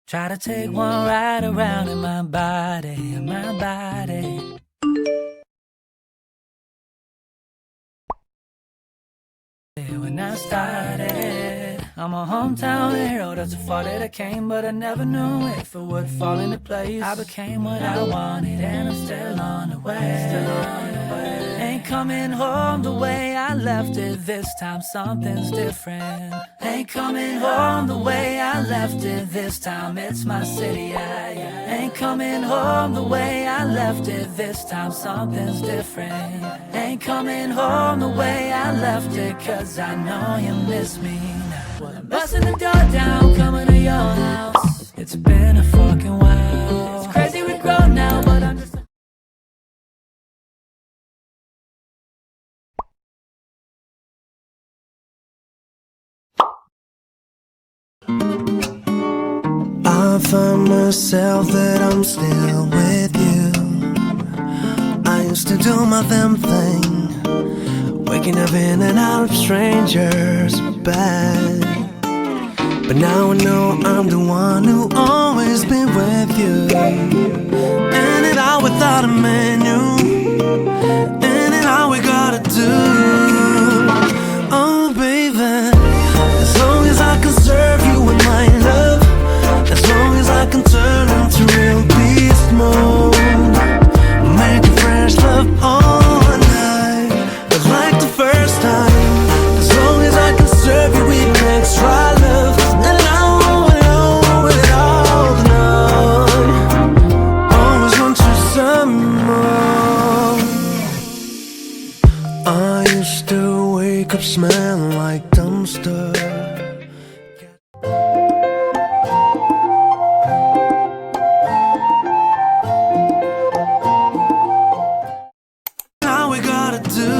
Try to take one ride around in my body, my body. When I started, I'm a hometown hero, that's the far that I came, but I never knew if it would fall into place. I became what I wanted and I'm still on the way. Ain't coming home the way I left it, this time something's different. Ain't coming home the way I left it, this time it's my city. Ain't coming home the way I left it, this time something's different. Ain't coming home the way I left it, cause I know you miss me now. Well, I'm busting the door down, coming to your house. It's been a fucking while. It's crazy we grown now, but I'm just I find myself that I'm still with you. I used to do my damn thing, waking up in and out of strangers' bed. But now I know I'm the one who always been with you. In and out without a menu, in and out we gotta do. Oh baby, as long as I can serve you with my love, as long as I can turn into real beast mode, make a fresh love all night, but like the first time. As long as I can serve you with extra love, and I with it all the night. Always want you some more. I used to wake up smelling like dumpster. Now we gotta do.